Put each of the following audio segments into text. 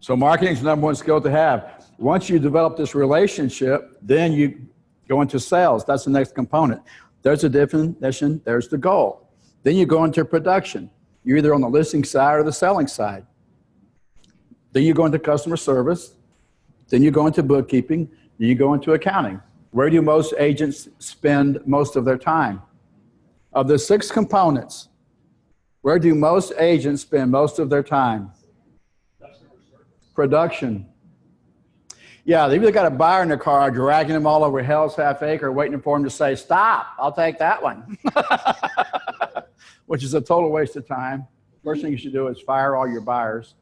So marketing is the number one skill to have. Once you develop this relationship, then you go into sales. That's the next component. There's a definition, there's the goal. Then you go into production. You're either on the listing side or the selling side. Then you go into customer service. Then you go into bookkeeping. Then you go into accounting. Where do most agents spend most of their time? Of the 6 components, where do most agents spend most of their time? Production. Yeah, they've either got a buyer in their car, dragging them all over Hell's Half Acre, waiting for them to say, stop, I'll take that one. Which is a total waste of time. First thing you should do is fire all your buyers.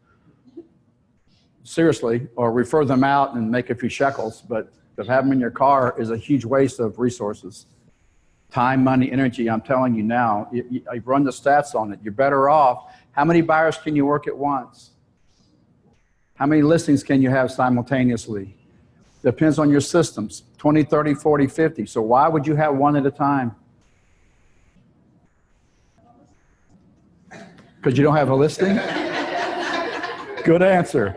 Seriously, or refer them out and make a few shekels, but to have them in your car is a huge waste of resources. Time, money, energy, I'm telling you now, I've run the stats on it. You're better off. How many buyers can you work at once? How many listings can you have simultaneously? Depends on your systems, 20, 30, 40, 50. So why would you have one at a time? Because you don't have a listing? Good answer.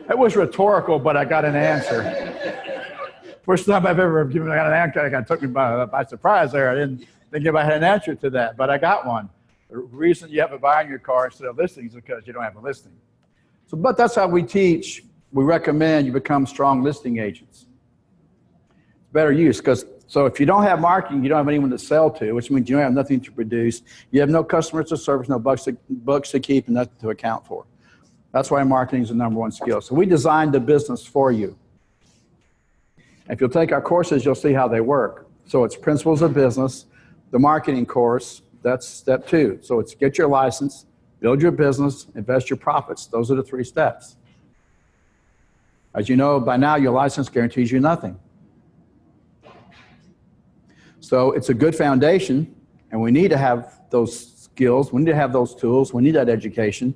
That was rhetorical, but I got an answer. First time I've ever given an answer, it took me by surprise there. I didn't think if I had an answer to that, but I got one. The reason you have a buyer in your car instead of listings is because you don't have a listing. So, but that's how we teach. We recommend you become strong listing agents. It's better use because, so if you don't have marketing, you don't have anyone to sell to, which means you don't have nothing to produce. You have no customers to service, no books to keep, and nothing to account for. That's why marketing is the number one skill. So we designed the business for you. If you'll take our courses, you'll see how they work. So it's Principles of Business, the marketing course, that's step 2. So it's get your license, build your business, invest your profits. Those are the 3 steps. As you know, by now, your license guarantees you nothing. So it's a good foundation, and we need to have those skills. We need to have those tools. We need that education.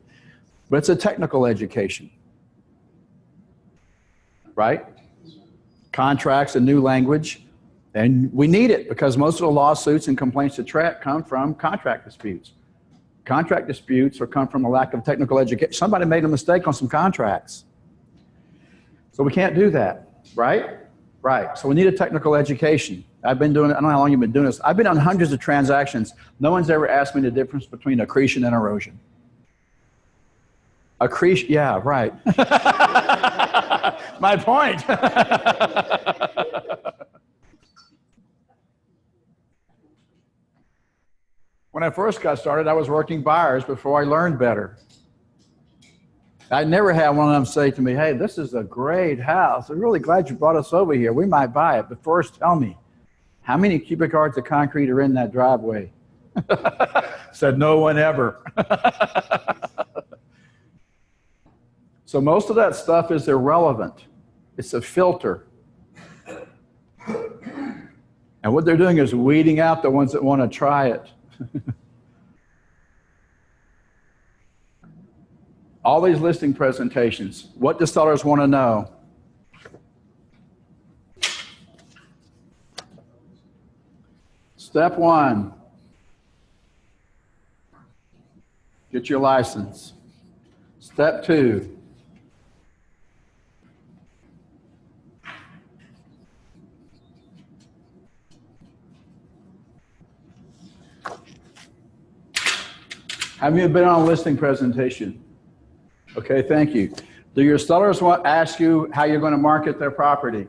But it's a technical education, right? Contracts, a new language. And we need it because most of the lawsuits and complaints to TREC come from contract disputes. Contract disputes or come from a lack of technical education. Somebody made a mistake on some contracts. So we can't do that, right? Right. So we need a technical education. I've been doing it, I don't know how long you've been doing this. I've been on hundreds of transactions. No one's ever asked me the difference between accretion and erosion. Accretion, yeah, right. My point. When I first got started, I was working buyers before I learned better. I never had one of them say to me, hey, this is a great house. I'm really glad you brought us over here. We might buy it, but first tell me, how many cubic yards of concrete are in that driveway? Said no one ever. So most of that stuff is irrelevant. It's a filter. And what they're doing is weeding out the ones that want to try it. All these listing presentations, what do sellers want to know? Step 1, get your license. Step 2, have you been on a listing presentation? Okay, thank you. Do your sellers ask you how you're going to market their property?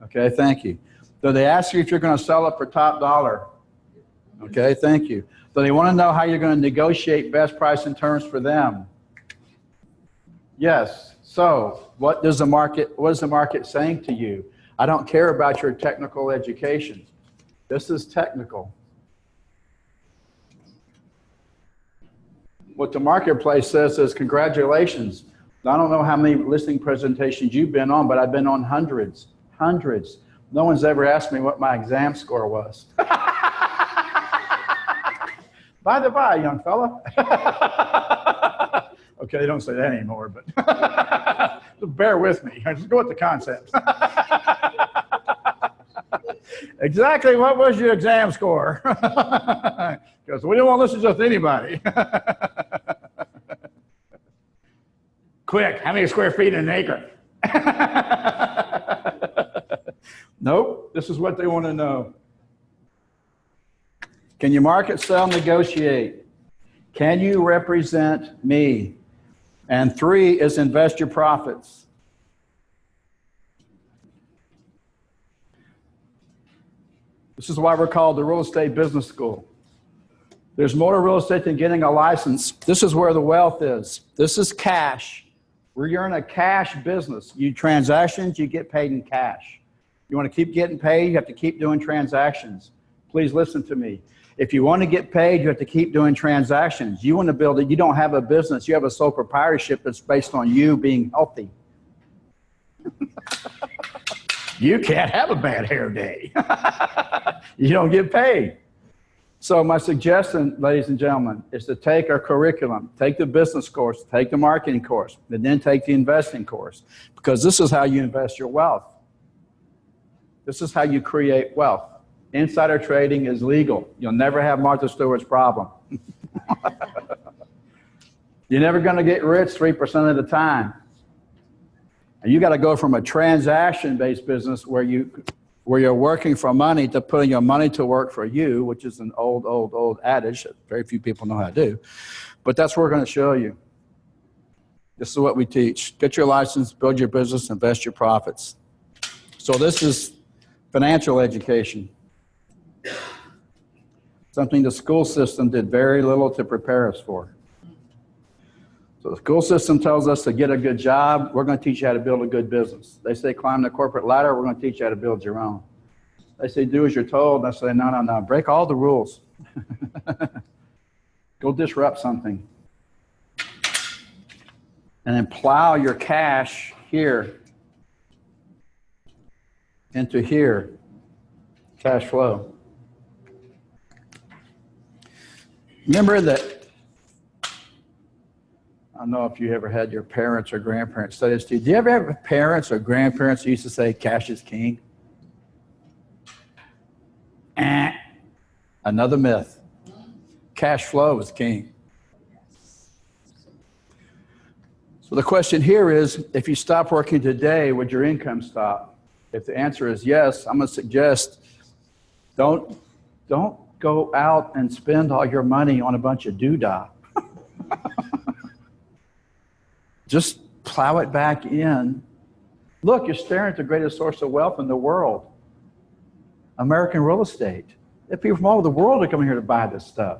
Okay, thank you. Do they ask you if you're going to sell it for top dollar? Okay, thank you. Do they want to know how you're going to negotiate best price and terms for them? Yes. So what is the market saying to you? I don't care about your technical education. This is technical. What the marketplace says is, congratulations. I don't know how many listing presentations you've been on, but I've been on hundreds. No one's ever asked me what my exam score was. By the by, young fella. Okay, they don't say that anymore, but bear with me. Just go with the concept. Exactly what was your exam score? Because we don't want to listen to just anybody. Quick, how many square feet in an acre? Nope, this is what they want to know. Can you market, sell, negotiate? Can you represent me? And 3 is invest your profits. This is why we're called the Real Estate Business School. There's more to real estate than getting a license. This is where the wealth is. This is cash. You're in a cash business. You transactions, you get paid in cash. You want to keep getting paid, you have to keep doing transactions. Please listen to me. If you want to get paid, you have to keep doing transactions. You want to build it. You don't have a business. You have a sole proprietorship that's based on you being healthy. You can't have a bad hair day. You don't get paid. So my suggestion, ladies and gentlemen, is to take our curriculum, take the business course, take the marketing course, and then take the investing course, because this is how you invest your wealth. This is how you create wealth. Insider trading is legal. You'll never have Martha Stewart's problem. You're never going to get rich 3% of the time. And you got to go from a transaction-based business where you're working for money to putting your money to work for you, which is an old adage that very few people know how to do. But that's what we're going to show you. This is what we teach. Get your license, build your business, invest your profits. So this is financial education. Something the school system did very little to prepare us for. So the school system tells us to get a good job. We're going to teach you how to build a good business. They say climb the corporate ladder. We're going to teach you how to build your own. They say do as you're told. And I say no. Break all the rules. Go disrupt something. And then plow your cash here into here. Cash flow. Remember that, I don't know if you ever had your parents or grandparents say this to you. Do you ever have parents or grandparents who used to say cash is king? Another myth. Cash flow is king. So the question here is, if you stop working today, would your income stop? If the answer is yes, I'm going to suggest don't go out and spend all your money on a bunch of doodah. Just plow it back in. Look, you're staring at the greatest source of wealth in the world. American real estate. There are people from all over the world are coming here to buy this stuff.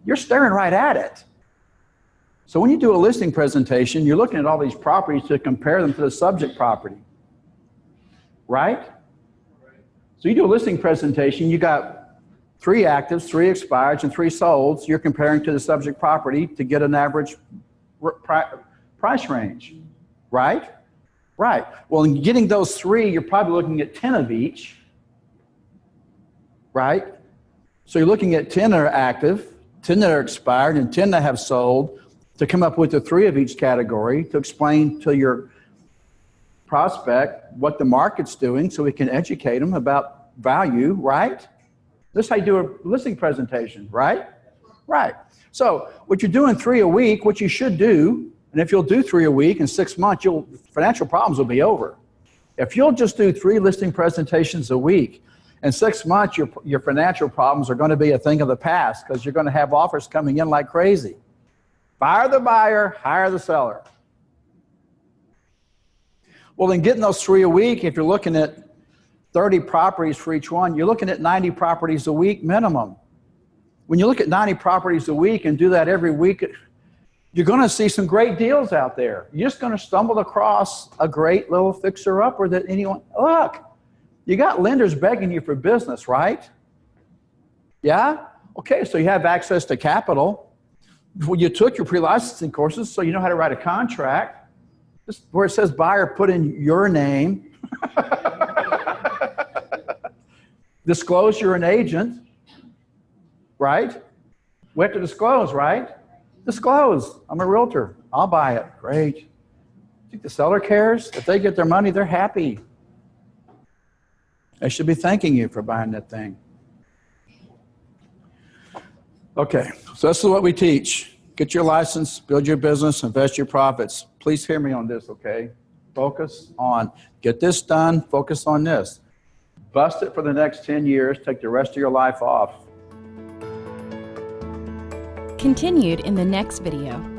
You're staring right at it. So when you do a listing presentation, you're looking at all these properties to compare them to the subject property. Right? So you do a listing presentation, you got 3 actives, 3 expireds, and 3 solds. You're comparing to the subject property to get an average price range, right? Right. Well, in getting those 3, you're probably looking at 10 of each, right? So you're looking at 10 that are active, 10 that are expired, and 10 that have sold to come up with the 3 of each category to explain to your prospect what the market's doing so we can educate them about value, right? This is how you do a listing presentation, right? Right. So what you're doing 3 a week, what you should do, and if you'll do 3 a week in 6 months, financial problems will be over. If you'll just do 3 listing presentations a week, in 6 months, your financial problems are going to be a thing of the past because you're going to have offers coming in like crazy. Fire the buyer, hire the seller. Well, in getting those 3 a week, if you're looking at 30 properties for each one, you're looking at 90 properties a week minimum. When you look at 90 properties a week and do that every week, you're going to see some great deals out there. You're just going to stumble across a great little fixer-upper that anyone, look, you got lenders begging you for business, right? Yeah? Okay, so you have access to capital. Well, you took your pre-licensing courses, so you know how to write a contract. Just where it says buyer, put in your name. Disclose you're an agent, right? We have to disclose, right? Disclose. I'm a realtor. I'll buy it. Great. Think the seller cares? If they get their money, they're happy. They should be thanking you for buying that thing. Okay, so this is what we teach. Get your license, build your business, invest your profits. Please hear me on this, okay? Focus on, get this done, focus on this. Bust it for the next 10 years, take the rest of your life off. Continued in the next video.